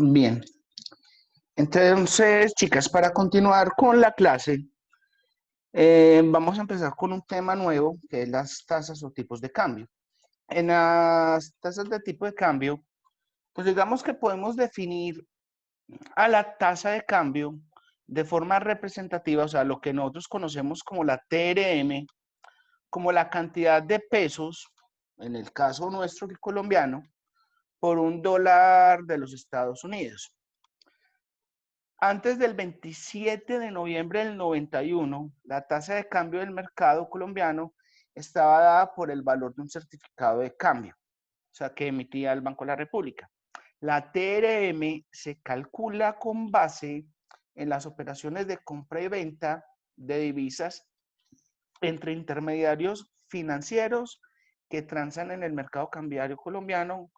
Bien, entonces, chicas, para continuar con la clase, vamos a empezar con un tema nuevo, que es las tasas o tipos de cambio. En las tasas de tipo de cambio, pues digamos que podemos definir a la tasa de cambio de forma representativa, o sea, lo que nosotros conocemos como la TRM, como la cantidad de pesos, en el caso nuestro, el colombiano, por un dólar de los Estados Unidos. Antes del 27 de noviembre del 91, la tasa de cambio del mercado colombiano estaba dada por el valor de un certificado de cambio, o sea, que emitía el Banco de la República. La TRM se calcula con base en las operaciones de compra y venta de divisas entre intermediarios financieros que transan en el mercado cambiario colombiano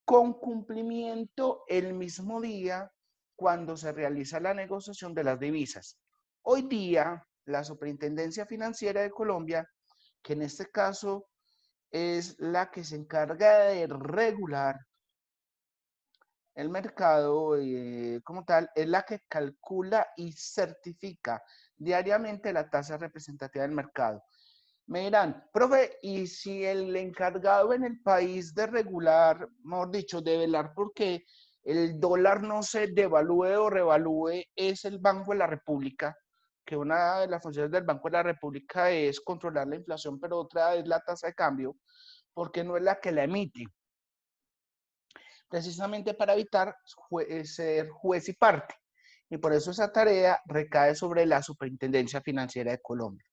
con cumplimiento el mismo día cuando se realiza la negociación de las divisas. Hoy día, la Superintendencia Financiera de Colombia, que en este caso es la que se encarga de regular el mercado como tal, es la que calcula y certifica diariamente la tasa representativa del mercado. Me dirán, profe, ¿y si el encargado en el país de regular, mejor dicho, de velar porque el dólar no se devalúe o revalúe es el Banco de la República? Que una de las funciones del Banco de la República es controlar la inflación, pero otra es la tasa de cambio, porque no es la que la emite, precisamente para evitar ser juez y parte. Y por eso esa tarea recae sobre la Superintendencia Financiera de Colombia.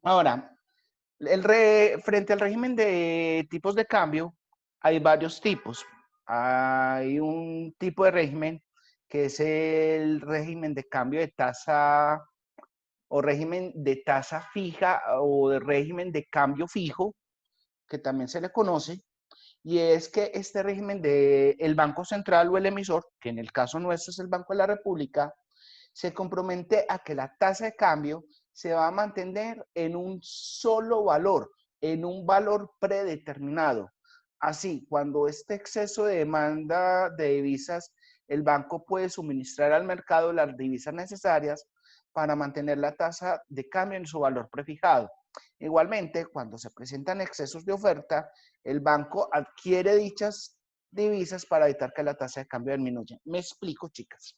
Ahora, frente al régimen de tipos de cambio, hay varios tipos. Hay un tipo de régimen que es el régimen de cambio de tasa o régimen de tasa fija o de régimen de cambio fijo, que también se le conoce, y es que este régimen del Banco Central o el emisor, que en el caso nuestro es el Banco de la República, se compromete a que la tasa de cambio se va a mantener en un solo valor, en un valor predeterminado. Así, cuando este exceso de demanda de divisas, el banco puede suministrar al mercado las divisas necesarias para mantener la tasa de cambio en su valor prefijado. Igualmente, cuando se presentan excesos de oferta, el banco adquiere dichas divisas para evitar que la tasa de cambio disminuya. Me explico, chicas.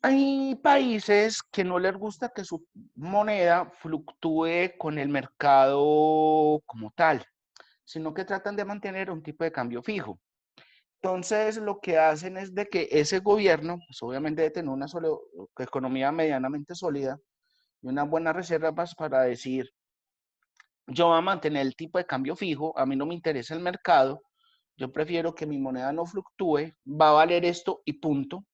Hay países que no les gusta que su moneda fluctúe con el mercado como tal, sino que tratan de mantener un tipo de cambio fijo. Entonces, lo que hacen es de que ese gobierno, pues obviamente debe tener una economía medianamente sólida y unas buenas reservas para decir, yo voy a mantener el tipo de cambio fijo, a mí no me interesa el mercado, yo prefiero que mi moneda no fluctúe, va a valer esto y punto.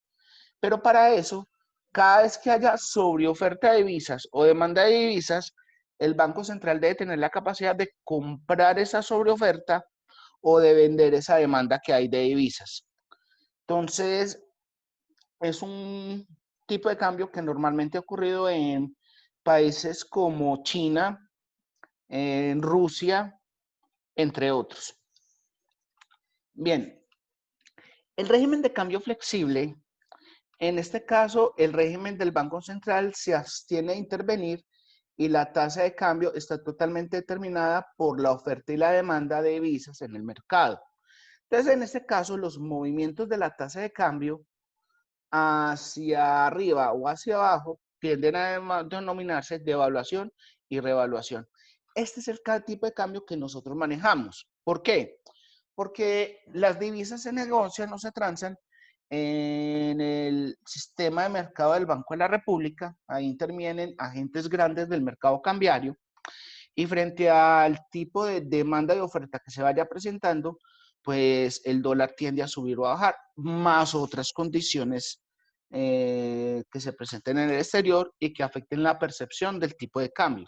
Pero para eso, cada vez que haya sobreoferta de divisas o demanda de divisas, el Banco Central debe tener la capacidad de comprar esa sobreoferta o de vender esa demanda que hay de divisas. Entonces, es un tipo de cambio que normalmente ha ocurrido en países como China, en Rusia, entre otros. Bien, el régimen de cambio flexible, en este caso, el régimen del Banco Central se abstiene de intervenir y la tasa de cambio está totalmente determinada por la oferta y la demanda de divisas en el mercado. Entonces, en este caso, los movimientos de la tasa de cambio hacia arriba o hacia abajo tienden a denominarse devaluación y revaluación. Este es el tipo de cambio que nosotros manejamos. ¿Por qué? Porque las divisas se negocian o se transan en el sistema de mercado del Banco de la República. Ahí intervienen agentes grandes del mercado cambiario y frente al tipo de demanda y oferta que se vaya presentando, pues el dólar tiende a subir o a bajar, más otras condiciones que se presenten en el exterior y que afecten la percepción del tipo de cambio.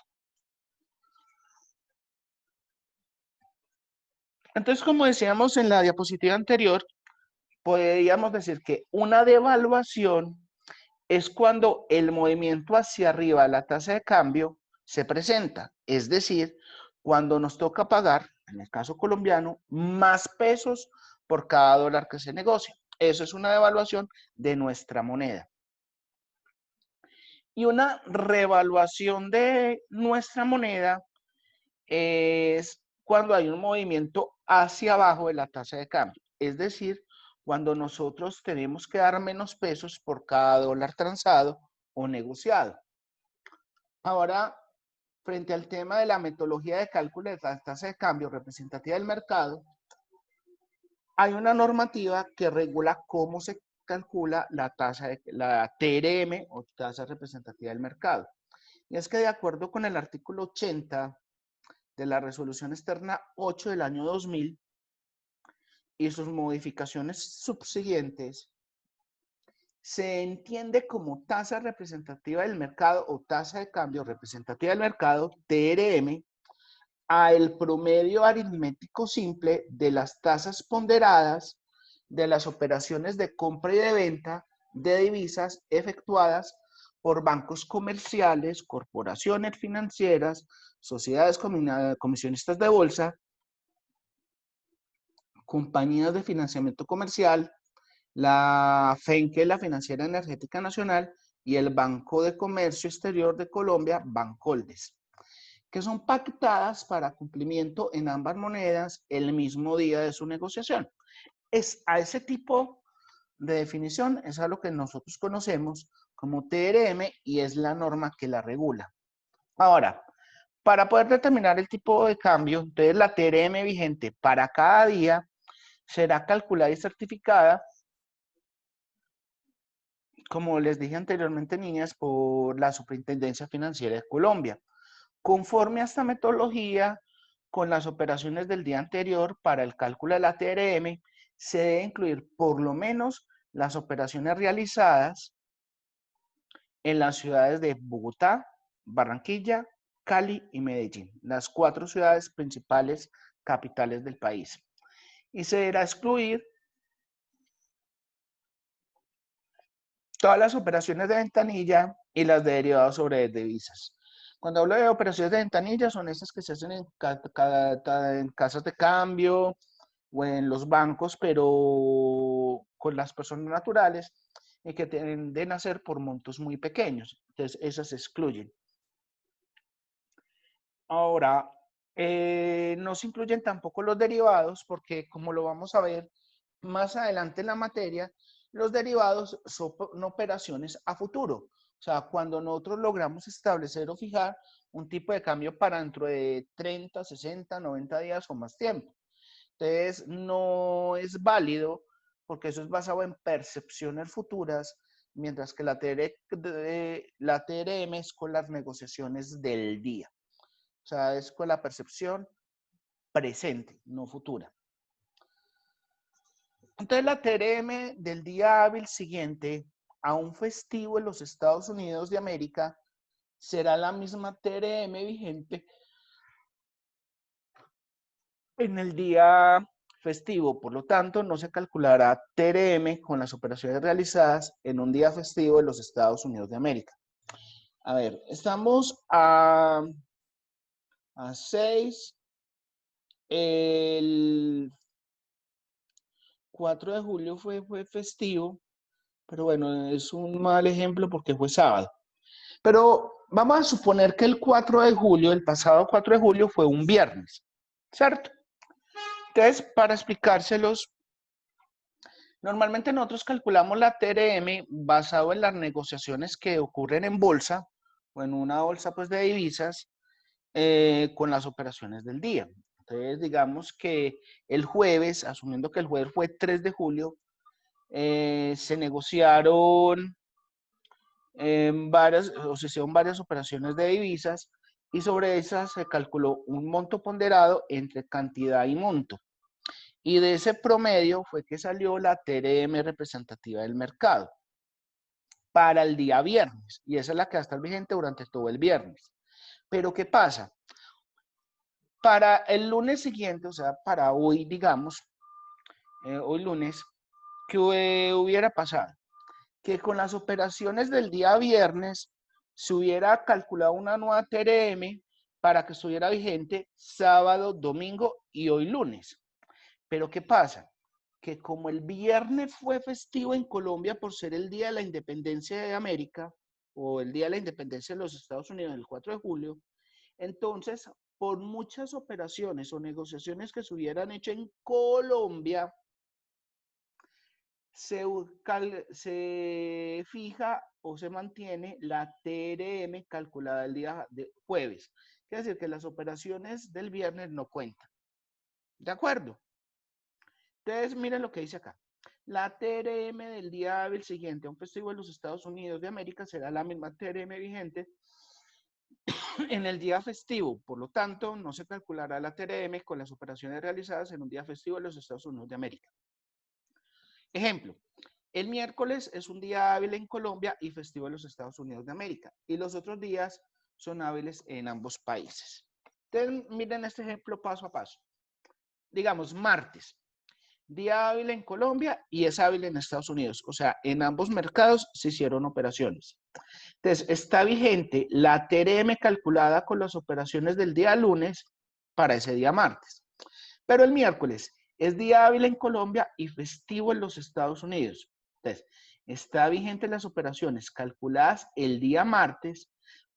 Entonces, como decíamos en la diapositiva anterior, podríamos decir que una devaluación es cuando el movimiento hacia arriba de la tasa de cambio se presenta, es decir, cuando nos toca pagar en el caso colombiano, más pesos por cada dólar que se negocia. Eso es una devaluación de nuestra moneda. Y una revaluación de nuestra moneda es cuando hay un movimiento hacia abajo de la tasa de cambio. Es decir, cuando nosotros tenemos que dar menos pesos por cada dólar transado o negociado. Ahora, frente al tema de la metodología de cálculo de la tasa de cambio representativa del mercado, hay una normativa que regula cómo se calcula la tasa de la TRM o tasa representativa del mercado. Y es que de acuerdo con el artículo 80 de la resolución externa 8 del año 2000 y sus modificaciones subsiguientes, se entiende como tasa representativa del mercado o tasa de cambio representativa del mercado, TRM, a el promedio aritmético simple de las tasas ponderadas de las operaciones de compra y de venta de divisas efectuadas por bancos comerciales, corporaciones financieras, sociedades comisionistas de bolsa, compañías de financiamiento comercial, la FENCE, la Financiera Energética Nacional, y el Banco de Comercio Exterior de Colombia, Bancoldes, que son pactadas para cumplimiento en ambas monedas el mismo día de su negociación. Es a ese tipo de definición, es a lo que nosotros conocemos como TRM y es la norma que la regula. Ahora, para poder determinar el tipo de cambio, entonces la TRM vigente para cada día será calculada y certificada, como les dije anteriormente, niñas, por la Superintendencia Financiera de Colombia. Conforme a esta metodología, con las operaciones del día anterior para el cálculo de la TRM, se debe incluir por lo menos las operaciones realizadas en las ciudades de Bogotá, Barranquilla, Cali y Medellín, las 4 ciudades principales capitales del país. Y se deberá excluir todas las operaciones de ventanilla y las de derivados sobre divisas. Cuando hablo de operaciones de ventanilla, son esas que se hacen en casas de cambio o en los bancos, pero con las personas naturales y que tienden a ser por montos muy pequeños. Entonces, esas se excluyen. Ahora, no se incluyen tampoco los derivados porque, como lo vamos a ver más adelante en la materia, los derivados son operaciones a futuro. O sea, cuando nosotros logramos establecer o fijar un tipo de cambio para dentro de 30, 60, 90 días o más tiempo. Entonces, no es válido porque eso es basado en percepciones futuras, mientras que la TRM es con las negociaciones del día. O sea, es con la percepción presente, no futura. Entonces, la TRM del día hábil siguiente a un festivo en los Estados Unidos de América será la misma TRM vigente en el día festivo. Por lo tanto, no se calculará TRM con las operaciones realizadas en un día festivo en los Estados Unidos de América. A ver, estamos a 6. El 4 de julio fue festivo, pero bueno, es un mal ejemplo porque fue sábado. Pero vamos a suponer que el 4 de julio, el pasado 4 de julio, fue un viernes, ¿cierto? Entonces, para explicárselos, normalmente nosotros calculamos la TRM basado en las negociaciones que ocurren en bolsa o en una bolsa pues, de divisas con las operaciones del día. Entonces, digamos que el jueves, asumiendo que el jueves fue 3 de julio, se negociaron se hicieron varias operaciones de divisas y sobre esas se calculó un monto ponderado entre cantidad y monto. Y de ese promedio fue que salió la TRM representativa del mercado para el día viernes. Y esa es la que va a estar vigente durante todo el viernes. Pero ¿qué pasa? Para el lunes siguiente, o sea, para hoy, digamos, hoy lunes, ¿qué hubiera pasado? Que con las operaciones del día viernes se hubiera calculado una nueva TRM para que estuviera vigente sábado, domingo y hoy lunes. Pero ¿qué pasa? Que como el viernes fue festivo en Colombia por ser el Día de la Independencia de América, o el Día de la Independencia de los Estados Unidos, el 4 de julio, entonces, por muchas operaciones o negociaciones que se hubieran hecho en Colombia, se fija o se mantiene la TRM calculada el día de jueves. Quiere decir que las operaciones del viernes no cuentan. ¿De acuerdo? Entonces, miren lo que dice acá. La TRM del día hábil siguiente a un festivo de los Estados Unidos de América será la misma TRM vigente en el día festivo. Por lo tanto, no se calculará la TRM con las operaciones realizadas en un día festivo de los Estados Unidos de América. Ejemplo, el miércoles es un día hábil en Colombia y festivo en los Estados Unidos de América. Y los otros días son hábiles en ambos países. Entonces, miren este ejemplo paso a paso. Digamos, martes, día hábil en Colombia y es hábil en Estados Unidos. O sea, en ambos mercados se hicieron operaciones. Entonces, está vigente la TRM calculada con las operaciones del día lunes para ese día martes. Pero el miércoles es día hábil en Colombia y festivo en los Estados Unidos. Entonces, está vigente las operaciones calculadas el día martes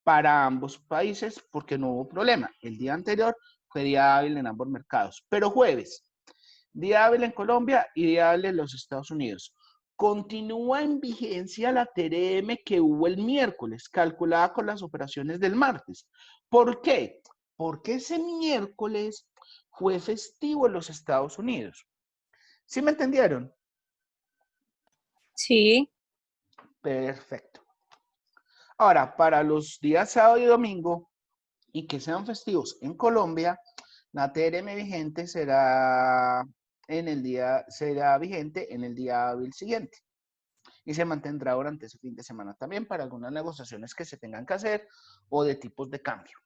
para ambos países porque no hubo problema. El día anterior fue día hábil en ambos mercados. Pero jueves, día hábil en Colombia y día hábil en los Estados Unidos. Continúa en vigencia la TRM que hubo el miércoles, calculada con las operaciones del martes. ¿Por qué? Porque ese miércoles fue festivo en los Estados Unidos. ¿Sí me entendieron? Sí. Perfecto. Ahora, para los días sábado y domingo y que sean festivos en Colombia, la TRM vigente será vigente en el día hábil siguiente y se mantendrá durante ese fin de semana también para algunas negociaciones que se tengan que hacer o de tipos de cambio.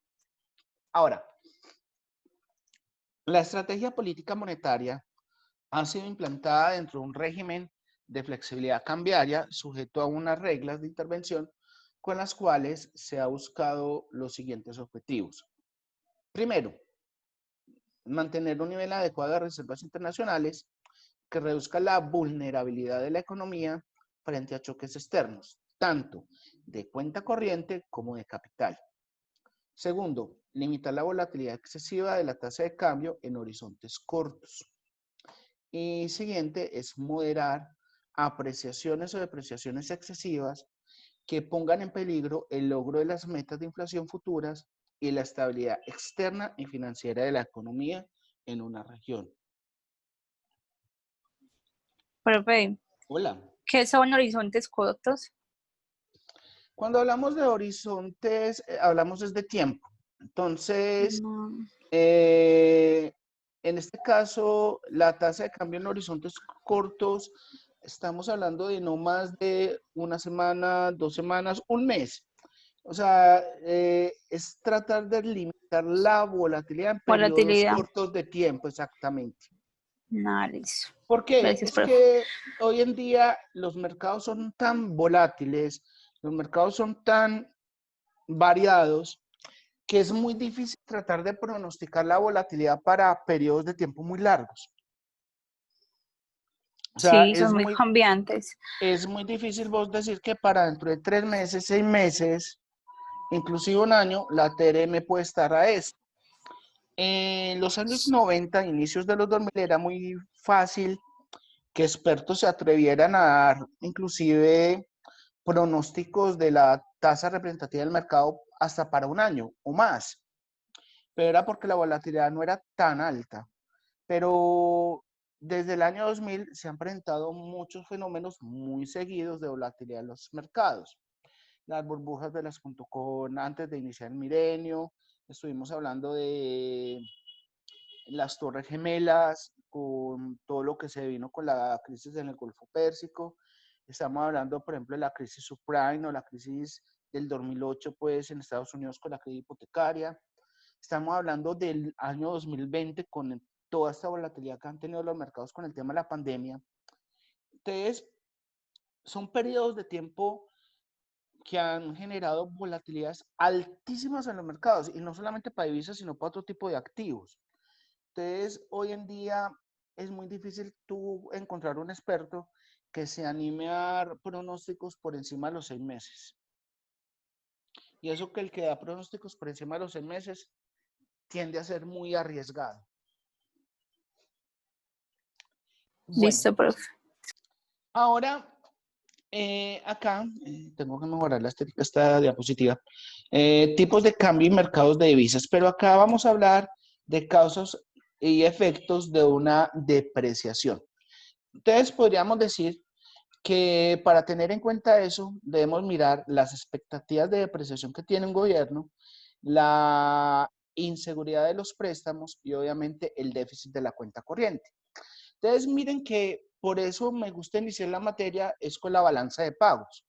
Ahora, la estrategia política monetaria ha sido implantada dentro de un régimen de flexibilidad cambiaria sujeto a unas reglas de intervención con las cuales se ha buscado los siguientes objetivos. Primero, mantener un nivel adecuado de reservas internacionales que reduzca la vulnerabilidad de la economía frente a choques externos, tanto de cuenta corriente como de capital. Segundo, limitar la volatilidad excesiva de la tasa de cambio en horizontes cortos. Y siguiente es moderar apreciaciones o depreciaciones excesivas que pongan en peligro el logro de las metas de inflación futuras y la estabilidad externa y financiera de la economía en una región. Profe, Hola. ¿qué son horizontes cortos? Cuando hablamos de horizontes, hablamos desde tiempo. Entonces, en este caso, la tasa de cambio en horizontes cortos, estamos hablando de no más de una semana, 2 semanas, un mes. O sea, es tratar de limitar la volatilidad en periodos Volatilidad. cortos de tiempo, exactamente. Listo. ¿Por qué? Gracias, Es profe. que hoy en día los mercados son tan volátiles, los mercados son tan variados, que es muy difícil tratar de pronosticar la volatilidad para periodos de tiempo muy largos. O sea, Sí, son muy cambiantes. es muy difícil vos decir que para dentro de 3 meses, 6 meses, inclusive un año, la TRM puede estar a eso. En los años 90, inicios de los 2000, era muy fácil que expertos se atrevieran a dar inclusive pronósticos de la tasa representativa del mercado hasta para un año o más. Pero era porque la volatilidad no era tan alta. Pero desde el año 2000 se han presentado muchos fenómenos muy seguidos de volatilidad en los mercados. Las burbujas de las .com antes de iniciar el milenio, estuvimos hablando de las Torres Gemelas, con todo lo que se vino con la crisis en el Golfo Pérsico. Estamos hablando, por ejemplo, de la crisis subprime o la crisis del 2008, pues, en Estados Unidos con la crisis hipotecaria. Estamos hablando del año 2020 con toda esta volatilidad que han tenido los mercados con el tema de la pandemia. Entonces, son periodos de tiempo que han generado volatilidades altísimas en los mercados, y no solamente para divisas, sino para otro tipo de activos. Entonces, hoy en día es muy difícil tú encontrar un experto que se anime a dar pronósticos por encima de los 6 meses. Y eso que el que da pronósticos por encima de los 6 meses tiende a ser muy arriesgado. Bueno, Listo, profe. ahora acá tengo que mejorar la estética de esta diapositiva. Tipos de cambio y mercados de divisas, pero acá vamos a hablar de causas y efectos de una depreciación. Entonces podríamos decir que para tener en cuenta eso debemos mirar las expectativas de depreciación que tiene un gobierno, la inseguridad de los préstamos y obviamente el déficit de la cuenta corriente. Entonces miren que por eso me gusta iniciar la materia es con la balanza de pagos,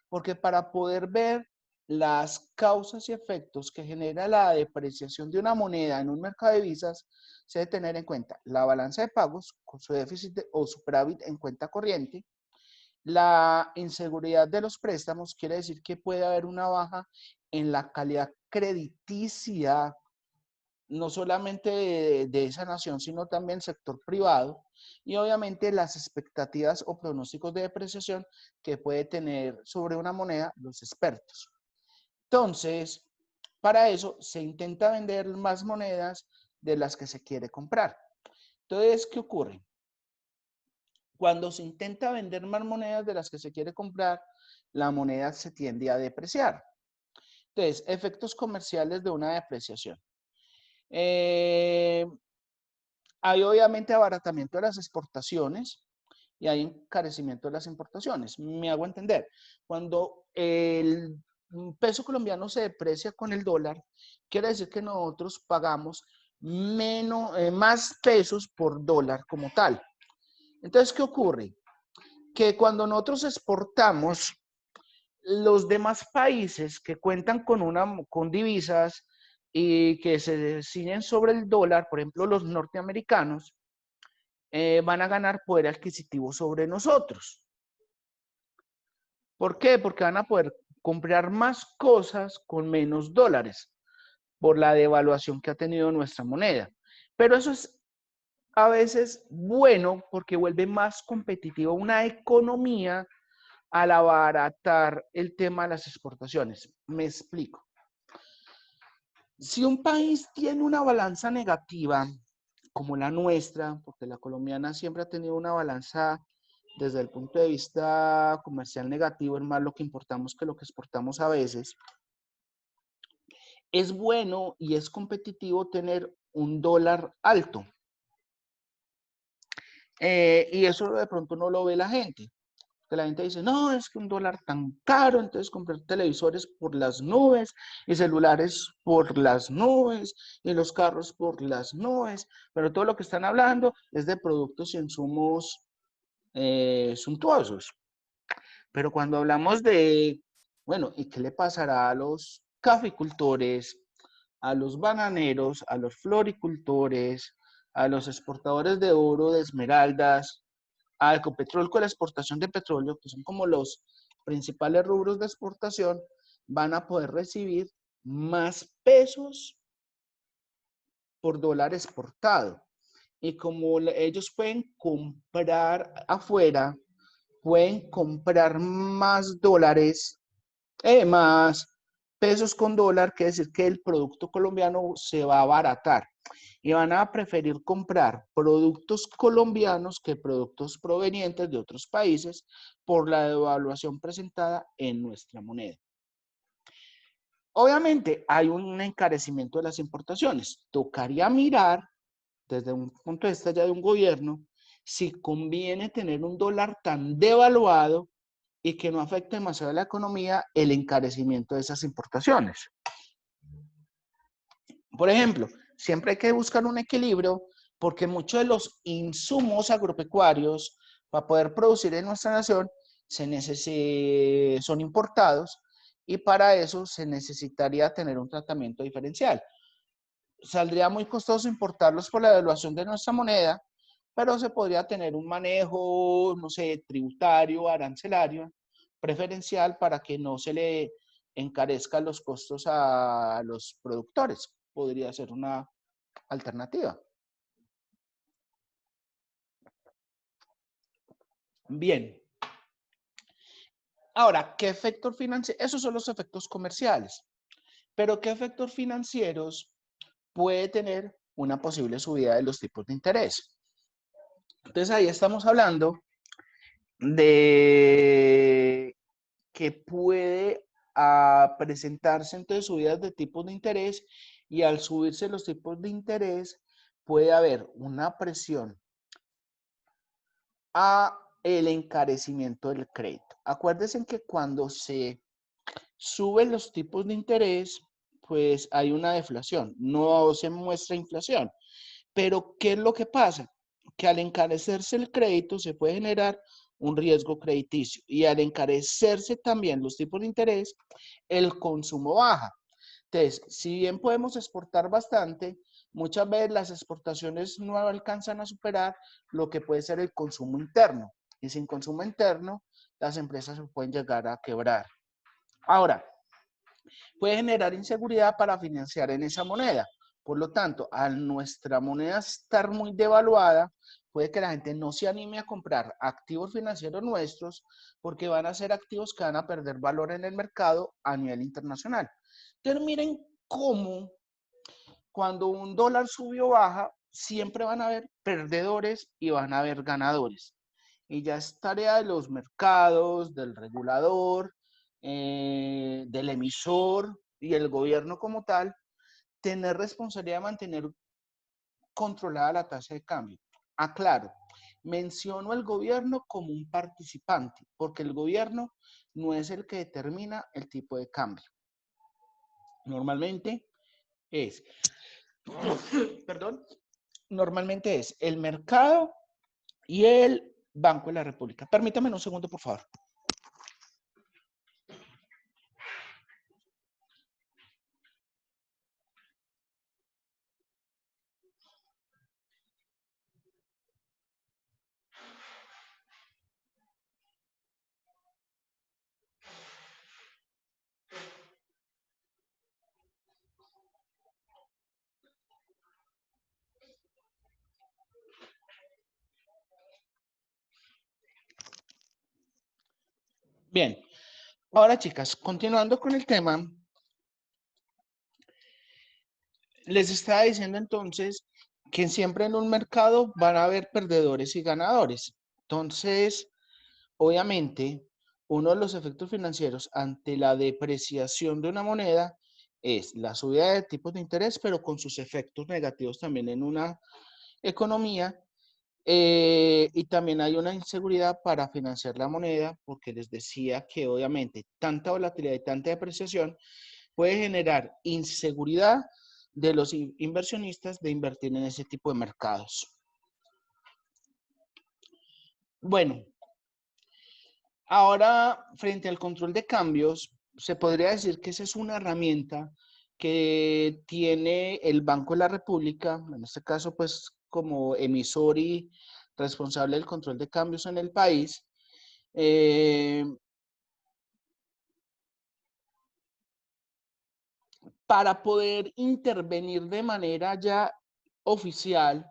porque para poder ver las causas y efectos que genera la depreciación de una moneda en un mercado de divisas, se debe tener en cuenta la balanza de pagos con su déficit o superávit en cuenta corriente. La inseguridad de los préstamos quiere decir que puede haber una baja en la calidad crediticia, no solamente de esa nación, sino también sector privado, y obviamente las expectativas o pronósticos de depreciación que puede tener sobre una moneda los expertos. Entonces, para eso se intenta vender más monedas de las que se quiere comprar. Entonces, ¿qué ocurre? Cuando se intenta vender más monedas de las que se quiere comprar, la moneda se tiende a depreciar. Entonces, efectos comerciales de una depreciación. Hay obviamente abaratamiento de las exportaciones y hay encarecimiento de las importaciones. Me hago entender. Cuando el peso colombiano se deprecia con el dólar, quiere decir que nosotros pagamos más pesos por dólar como tal. Entonces, ¿qué ocurre? Que cuando nosotros exportamos, los demás países que cuentan con divisas y que se ciñen sobre el dólar, por ejemplo, los norteamericanos, van a ganar poder adquisitivo sobre nosotros. ¿Por qué? Porque van a poder comprar más cosas con menos dólares por la devaluación que ha tenido nuestra moneda. Pero eso es a veces bueno porque vuelve más competitiva una economía al abaratar el tema de las exportaciones. Me explico. Si un país tiene una balanza negativa, como la nuestra, porque la colombiana siempre ha tenido una balanza desde el punto de vista comercial negativo, es más lo que importamos que lo que exportamos a veces, es bueno y es competitivo tener un dólar alto. Y eso de pronto no lo ve la gente. Que la gente dice, no, es que un dólar tan caro, entonces comprar televisores por las nubes y celulares por las nubes y los carros por las nubes, pero todo lo que están hablando es de productos y insumos suntuosos. Pero cuando hablamos de, bueno, ¿y qué le pasará a los caficultores, a los bananeros, a los floricultores, a los exportadores de oro, de esmeraldas, a Ecopetrol con la exportación de petróleo, que son como los principales rubros de exportación, van a poder recibir más pesos por dólar exportado? Y como ellos pueden comprar afuera, pueden comprar más dólares, más pesos con dólar, quiere decir que el producto colombiano se va a abaratar y van a preferir comprar productos colombianos que productos provenientes de otros países por la devaluación presentada en nuestra moneda. Obviamente hay un encarecimiento de las importaciones. Tocaría mirar desde un punto de vista ya de un gobierno si conviene tener un dólar tan devaluado y que no afecte demasiado a la economía el encarecimiento de esas importaciones. Por ejemplo, siempre hay que buscar un equilibrio porque muchos de los insumos agropecuarios para poder producir en nuestra nación son importados y para eso se necesitaría tener un tratamiento diferencial. Saldría muy costoso importarlos por la devaluación de nuestra moneda, pero se podría tener un manejo, no sé, tributario, arancelario, preferencial para que no se le encarezcan los costos a los productores. Podría ser una alternativa. Bien. Ahora, ¿qué efectos financieros? Esos son los efectos comerciales. Pero ¿qué efectos financieros puede tener una posible subida de los tipos de interés? Entonces ahí estamos hablando de que puede presentarse entonces subidas de tipos de interés, y al subirse los tipos de interés puede haber una presión a el encarecimiento del crédito. Acuérdense que cuando se suben los tipos de interés, pues hay una deflación, no se muestra inflación. Pero ¿qué es lo que pasa? Que al encarecerse el crédito se puede generar un riesgo crediticio, y al encarecerse también los tipos de interés, el consumo baja. Entonces, si bien podemos exportar bastante, muchas veces las exportaciones no alcanzan a superar lo que puede ser el consumo interno, y sin consumo interno las empresas se pueden llegar a quebrar. Ahora, puede generar inseguridad para financiar en esa moneda. Por lo tanto, al nuestra moneda estar muy devaluada, puede que la gente no se anime a comprar activos financieros nuestros, porque van a ser activos que van a perder valor en el mercado a nivel internacional. Entonces, miren cómo cuando un dólar sube o baja, siempre van a haber perdedores y van a haber ganadores. Y ya es tarea de los mercados, del regulador, del emisor y el gobierno como tal, tener responsabilidad de mantener controlada la tasa de cambio. Aclaro, menciono al gobierno como un participante, porque el gobierno no es el que determina el tipo de cambio. Normalmente es, perdón, normalmente es el mercado y el Banco de la República. Permítame un segundo, por favor. Bien, ahora chicas, continuando con el tema, les estaba diciendo entonces que siempre en un mercado van a haber perdedores y ganadores. Entonces, obviamente, uno de los efectos financieros ante la depreciación de una moneda es la subida de tipos de interés, pero con sus efectos negativos también en una economía. Y también hay una inseguridad para financiar la moneda, porque les decía que obviamente tanta volatilidad y tanta depreciación puede generar inseguridad de los inversionistas de invertir en ese tipo de mercados. Bueno, ahora frente al control de cambios, se podría decir que esa es una herramienta que tiene el Banco de la República, en este caso pues como emisor y responsable del control de cambios en el país, para poder intervenir de manera ya oficial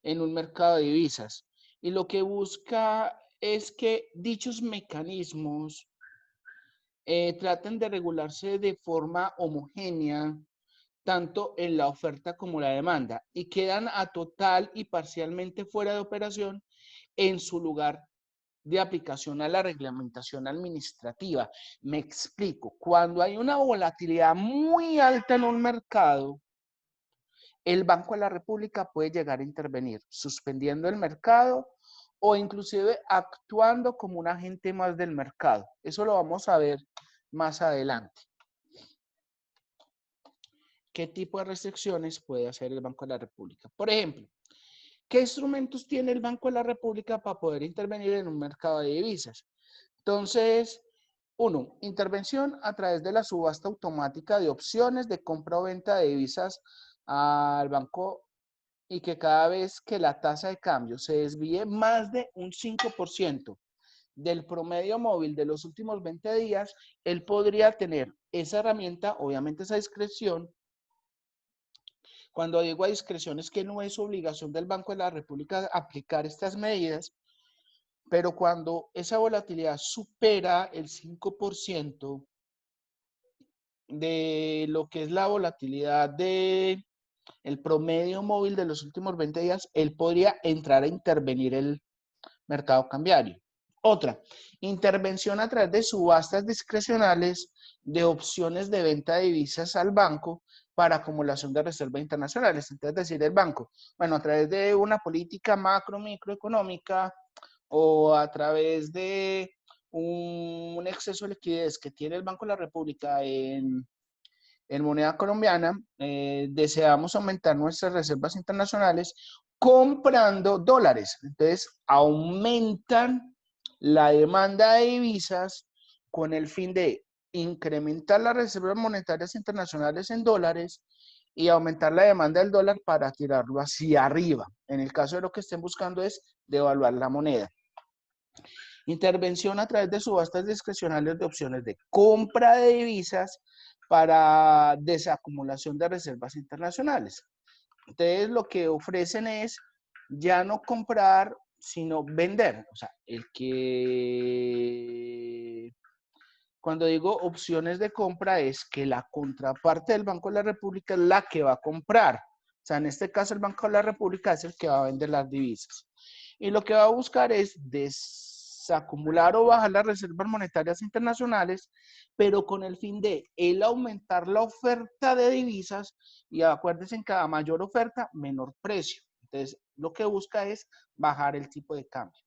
en un mercado de divisas. Y lo que busca es que dichos mecanismos traten de regularse de forma homogénea, tanto en la oferta como la demanda, y quedan a total y parcialmente fuera de operación en su lugar de aplicación a la reglamentación administrativa. Me explico. Cuando hay una volatilidad muy alta en un mercado, el Banco de la República puede llegar a intervenir suspendiendo el mercado o inclusive actuando como un agente más del mercado. Eso lo vamos a ver más adelante. ¿Qué tipo de restricciones puede hacer el Banco de la República? Por ejemplo, ¿qué instrumentos tiene el Banco de la República para poder intervenir en un mercado de divisas? Entonces, uno, intervención a través de la subasta automática de opciones de compra o venta de divisas al banco, y que cada vez que la tasa de cambio se desvíe más de un 5% del promedio móvil de los últimos 20 días, él podría tener esa herramienta, obviamente esa discreción. Cuando digo a discreción es que no es obligación del Banco de la República aplicar estas medidas, pero cuando esa volatilidad supera el 5% de lo que es la volatilidad de el promedio móvil de los últimos 20 días, él podría entrar a intervenir el mercado cambiario. Otra, intervención a través de subastas discrecionales de opciones de venta de divisas al banco para acumulación de reservas internacionales. Entonces, decir el banco, bueno, a través de una política macro, microeconómica o a través de un exceso de liquidez que tiene el Banco de la República en moneda colombiana, deseamos aumentar nuestras reservas internacionales comprando dólares. Entonces, aumentan la demanda de divisas con el fin de incrementar las reservas monetarias internacionales en dólares y aumentar la demanda del dólar para tirarlo hacia arriba. En el caso de lo que estén buscando es devaluar la moneda. Intervención a través de subastas discrecionales de opciones de compra de divisas para desacumulación de reservas internacionales. Entonces, lo que ofrecen es ya no comprar, sino vender. O sea, cuando digo opciones de compra es que la contraparte del Banco de la República es la que va a comprar. O sea, en este caso el Banco de la República es el que va a vender las divisas. Y lo que va a buscar es desacumular o bajar las reservas monetarias internacionales, pero con el fin de él aumentar la oferta de divisas y acuérdense, en cada mayor oferta, menor precio. Entonces, lo que busca es bajar el tipo de cambio.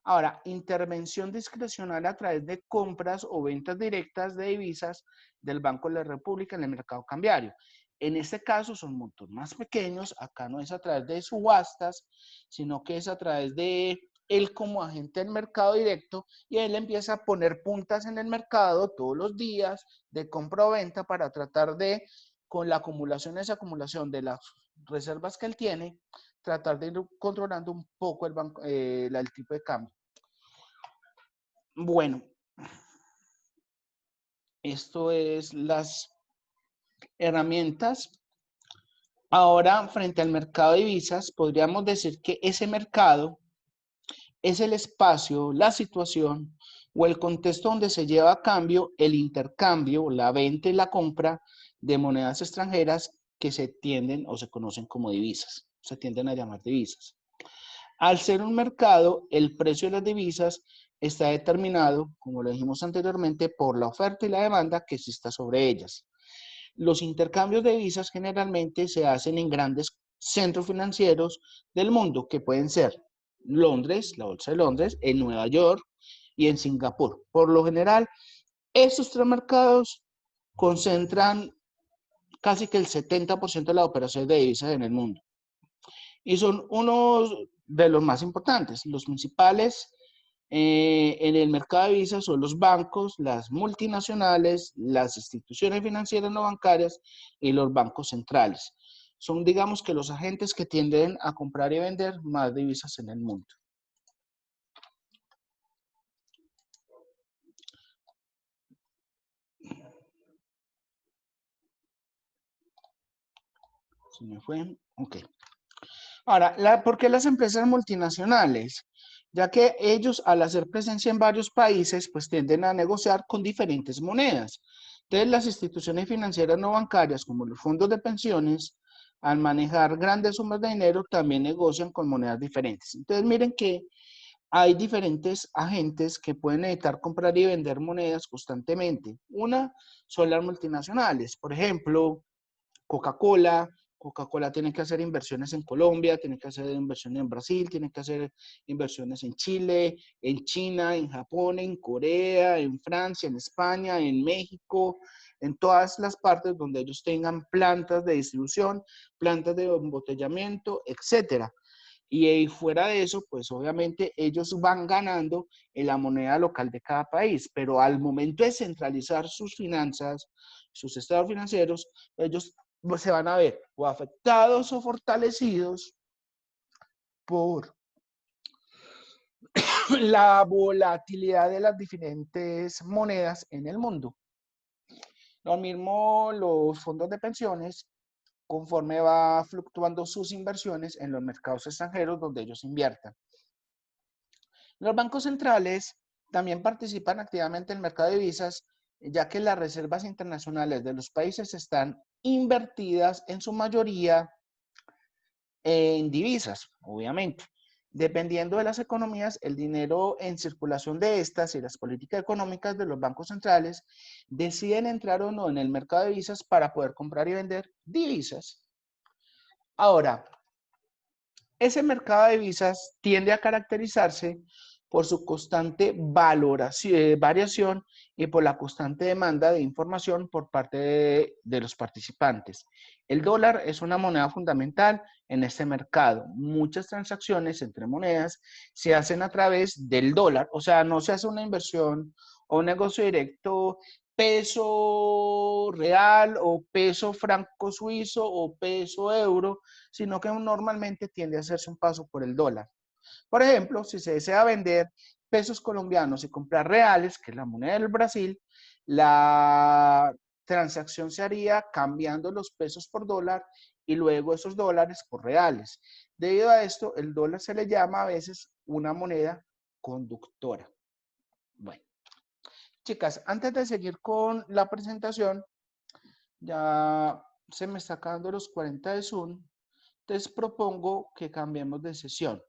Ahora, intervención discrecional a través de compras o ventas directas de divisas del Banco de la República en el mercado cambiario. En este caso son montos más pequeños, acá no es a través de subastas, sino que es a través de él como agente del mercado directo y él empieza a poner puntas en el mercado todos los días de compra o venta para tratar de, con la acumulación y desacumulación de las reservas que él tiene, tratar de ir controlando un poco el tipo de cambio. Bueno, esto es las herramientas. Ahora, frente al mercado de divisas, podríamos decir que ese mercado es el espacio, la situación o el contexto donde se lleva a cambio el intercambio, la venta y la compra de monedas extranjeras que se tienden o se conocen como divisas, se tienden a llamar divisas. Al ser un mercado, el precio de las divisas está determinado, como lo dijimos anteriormente, por la oferta y la demanda que exista sobre ellas. Los intercambios de divisas generalmente se hacen en grandes centros financieros del mundo, que pueden ser Londres, la Bolsa de Londres, en Nueva York y en Singapur. Por lo general, estos tres mercados concentran casi que el 70% de las operaciones de divisas en el mundo. Y son unos de los más importantes. Los principales en el mercado de divisas son los bancos, las multinacionales, las instituciones financieras no bancarias y los bancos centrales. Son, digamos, que los agentes que tienden a comprar y vender más divisas en el mundo. ¿Se me fue? Ok. Ahora, ¿por qué las empresas multinacionales? Ya que ellos, al hacer presencia en varios países, pues tienden a negociar con diferentes monedas. Entonces, las instituciones financieras no bancarias, como los fondos de pensiones, al manejar grandes sumas de dinero, también negocian con monedas diferentes. Entonces, miren que hay diferentes agentes que pueden necesitar comprar y vender monedas constantemente. Una son las multinacionales, por ejemplo, Coca-Cola. Coca-Cola tiene que hacer inversiones en Colombia, tiene que hacer inversiones en Brasil, tiene que hacer inversiones en Chile, en China, en Japón, en Corea, en Francia, en España, en México, en todas las partes donde ellos tengan plantas de distribución, plantas de embotellamiento, etcétera. Y fuera de eso, pues obviamente ellos van ganando en la moneda local de cada país, pero al momento de centralizar sus finanzas, sus estados financieros, ellos se van a ver o afectados o fortalecidos por la volatilidad de las diferentes monedas en el mundo. Lo mismo los fondos de pensiones, conforme va fluctuando sus inversiones en los mercados extranjeros donde ellos inviertan. Los bancos centrales también participan activamente en el mercado de divisas, ya que las reservas internacionales de los países están invertidas en su mayoría en divisas, obviamente. Dependiendo de las economías, el dinero en circulación de estas y las políticas económicas de los bancos centrales deciden entrar o no en el mercado de divisas para poder comprar y vender divisas. Ahora, ese mercado de divisas tiende a caracterizarse por su constante variación y por la constante demanda de información por parte de los participantes. El dólar es una moneda fundamental en este mercado. Muchas transacciones entre monedas se hacen a través del dólar, o sea, no se hace una inversión o un negocio directo peso real o peso franco suizo o peso euro, sino que normalmente tiende a hacerse un paso por el dólar. Por ejemplo, si se desea vender pesos colombianos y comprar reales, que es la moneda del Brasil, la transacción se haría cambiando los pesos por dólar y luego esos dólares por reales. Debido a esto, el dólar se le llama a veces una moneda conductora. Bueno, chicas, antes de seguir con la presentación, ya se me está acabando los 40 de Zoom, entonces propongo que cambiemos de sesión.